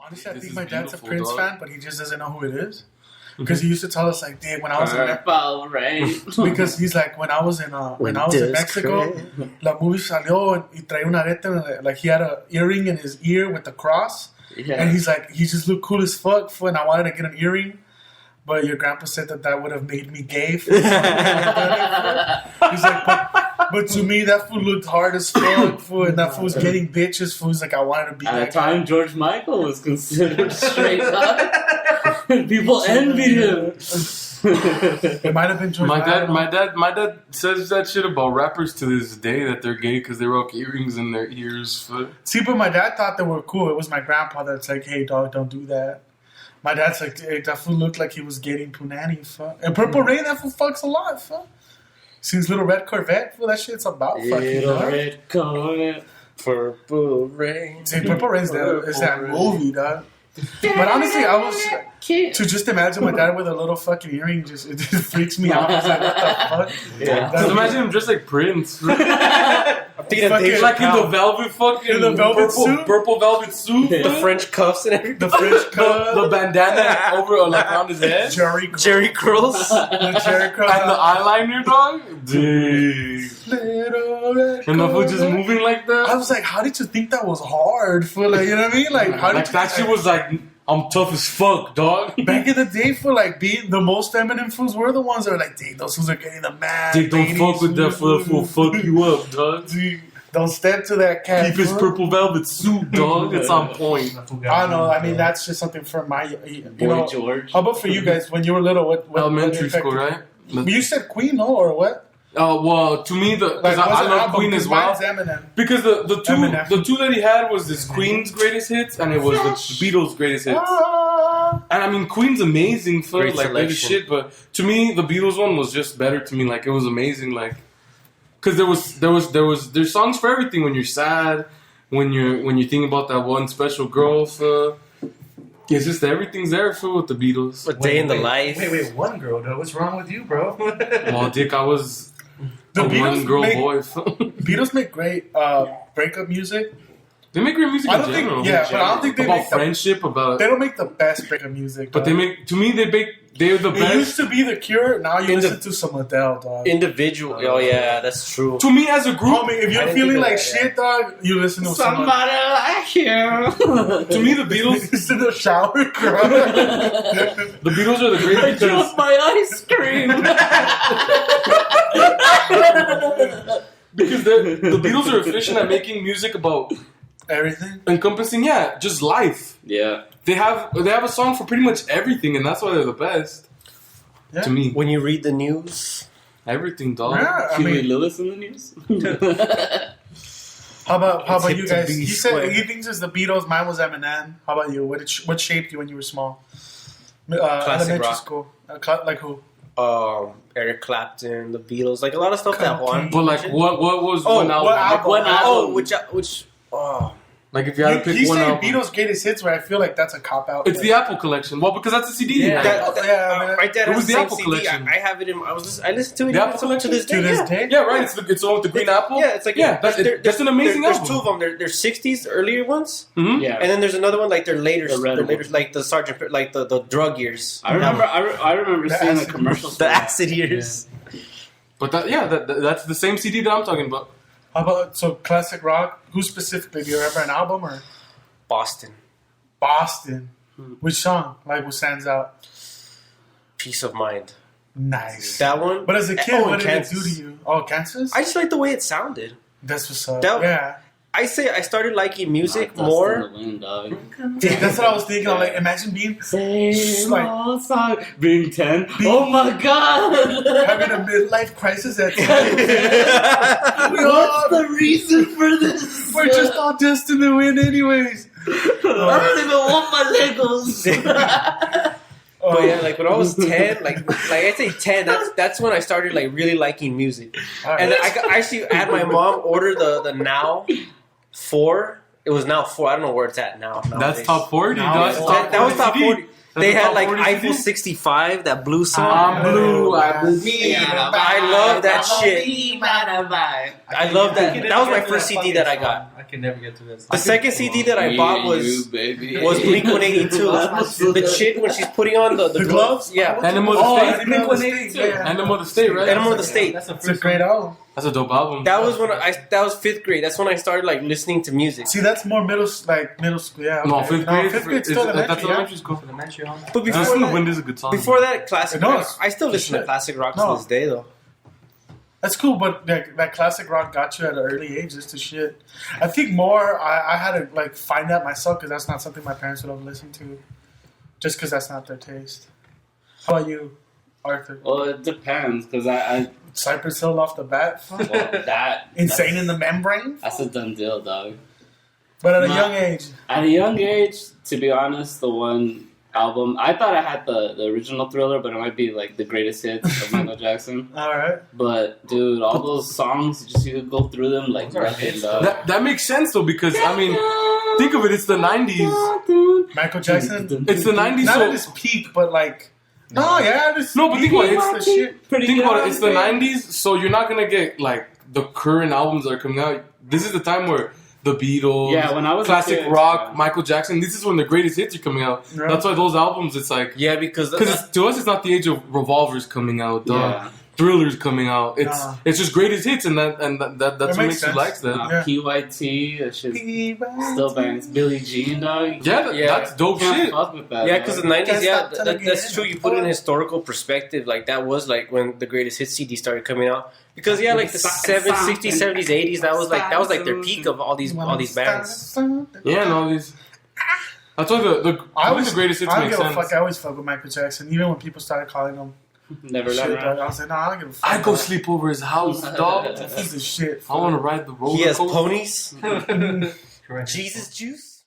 Honestly, I think my dad's a Prince fan, but he just doesn't know who it is. Because he used to tell us like, "Dude, when I was in because he's like, when I was in Mexico, la movie salió y traía un arete, like he had an earring in his ear with the cross, and he's like, he just looked cool as fuck, and I wanted to get an earring, but your grandpa said that would have made me gay. He's like, but to me that fool looked hard as fuck, fool, and that fool was getting bitches. Fool, like I wanted to be. At the time, guy. George Michael was considered straight up. People envied him. It might have been George. My dad says that shit about rappers to this day, that they're gay because they rock earrings in their ears. See, but my dad thought they were cool. It was my grandpa that's like, "Hey, dog, don't do that." My dad's like, "Hey, that fool looked like he was getting punani." Fuck. And Purple Rain, that fool fucks a lot. Fuck. Seems Little Red Corvette. Fool, that shit's about fucking. Little Red Corvette, Purple Rain. See, Purple Rain's that movie, dog. But honestly, I was to just imagine my dad with a little fucking earring. It just freaks me out. I was like, what the fuck? Yeah. Just imagine him just like Prince. I'm thinking of Dave like in the velvet fucking purple velvet suit, the French cuffs and everything. The French cuffs, the bandana over like around his head, Jerry curls, the Jerry curls, and the eyeliner, dog. Dude. And the foot just moving like that. I was like, how did you think that was hard? For like, you know what I mean? Like, how did like that shit was like, I'm tough as fuck, dog. Back in the day, for like being the most feminine fools were the ones that were like, "Dude, those fools are getting the mad." Dude, don't fuck with that fool. Will fuck you up, dog. Dude, don't step to that cat. Keep his purple velvet suit, dog. It's on point. I don't know. I mean, that's just something from my, Boy George. How about for you guys when you were little? What elementary school, right? You said Queen, no, or what? Well, to me, because I love Queen as well. Because the two that he had was this Queen's greatest hits, and it was the Beatles' greatest hits. And I mean, Queen's amazing for like big shit, but to me, the Beatles one was just better to me. Like it was amazing, like because there's songs for everything. When you're sad, when you think about that one special girl, it's just everything's there for with the Beatles. A day in the life. Wait, one girl though. What's wrong with you, bro? Well, Dick, I was. The one girl boy. Beatles make great breakup music. They make great music in general. But I don't think they about make friendship. They don't make the best breakup music. But they make. To me, they're the best. It used to be The Cure. Now you listen to some Adele, dog. Individual. Oh yeah, that's true. To me, as a group, homie, if you're feeling like shit, dog, you listen to somebody like you. To me, the Beatles. Listen to the shower cry. The Beatles are the greatest. I dropped my ice cream. Because the Beatles are efficient at making music about everything, encompassing just life. Yeah, they have a song for pretty much everything, and that's why they're the best. Yeah. To me, when you read the news, everything, dog. Yeah, Huey Lewis in the news. How about you guys? He said he thinks it's the Beatles. Mine was Eminem. How about you? What shaped you when you were small? Elementary rock. School. Like who? Eric Clapton, the Beatles, like a lot of stuff that won. But like, what was one album? One album? Which? Like if you had to pick one album. Beatles' greatest hits, where I feel like that's a cop out. It's the Apple Collection. Well, because that's a CD. Yeah, my dad it was has the Apple CD. Collection. I have it in. I listened to it. The Apple Collection to this day. Yeah, right. It's the one with the green apple. Yeah, it's like that's an amazing album. There's two of them. There's 60s earlier ones. Mm-hmm. Yeah, and then there's another one like their later, like the Sergeant, like the drug years. I remember seeing the commercials. The acid years. Yeah. But that's the same CD that I'm talking about. How about classic rock? Who specifically? Do you remember an album or? Boston. Which song? Like what stands out? Peace of Mind. Nice. That one. But as a kid, what did it do to you? Oh, Kansas? I just like the way it sounded. That's what's up. Yeah. I started liking music more. Dude, that's what I was thinking. I'm like, imagine being being 10. Oh my god! Having a midlife crisis at 10. What's the reason for this? We're just all destined to win, anyways. I don't even want my Legos. But yeah, like when I was 10, like I say 10, that's when I started like really liking music. Right. And then I actually had my mom order the Now 4. It was Now 4. I don't know where it's at now. That's top 40. That was top 40. They had like iPhone 65, that blue song. I'm blue. I love that shit. I love that. That was my first CD that I got. I can never get to this. The second CD that I bought was Blink-182. The chick when she's putting on the gloves. Yeah. Animal of the State. Blink-182. Animal of the State, right? Animal of the State. That's a great album. That's a dope album. That was that was 5th grade. That's when I started like listening to music. See, that's more middle school. Yeah. Okay. No, 5th grade. 5th grade's still elementary. That's elementary school. But before Listen to Wind is a good song. Before that, classic rock. I still listen to classic rock to this day, though. That's cool, but that classic rock got you at an early age. Just to shit. I think more. I had to like find that myself because that's not something my parents would have listened to. Just because that's not their taste. How about you, Arthur? Well, it depends because I Cypress Hill off the bat. well, that Insane in the Membrane. That's a done deal, dog. But at a young age. At a young age, to be honest, the one album I thought I had the original Thriller, but it might be like the greatest hits of Michael Jackson. All right. But dude, all those songs, you could go through them like nothing. That makes sense though because I mean, think of it. It's the 90s. Michael Jackson. It's the 90s. Not at his peak, but like. No, yeah. No, but think about it. It's the shit. Think about it. It's the 90s, so you're not gonna get like the current albums that are coming out. This is the time where the Beatles, when I was classic rock, Michael Jackson. This is when the greatest hits are coming out. Right. That's why those albums, it's like because to us, it's not the age of Revolver's coming out. Thriller's coming out. It's just greatest hits, and that's what makes you like that. PYT, still bangs. Billie Jean, dog. That's dope shit. Fuck with that, because the 90s, that's true. You put it in historical perspective. Like that was like when the greatest hit CD started coming out. Because like the 60s, 70s, 80s, that was like their peak of all these bands. Yeah, and all these. That's why the greatest hits make sense. I always fuck with Michael Jackson, even when people started calling him. Never shit, dog. I was like, I don't give a fuck. I go sleep over his house, dog. He's a shit. I want to ride the roller coaster. He has ponies. Jesus juice.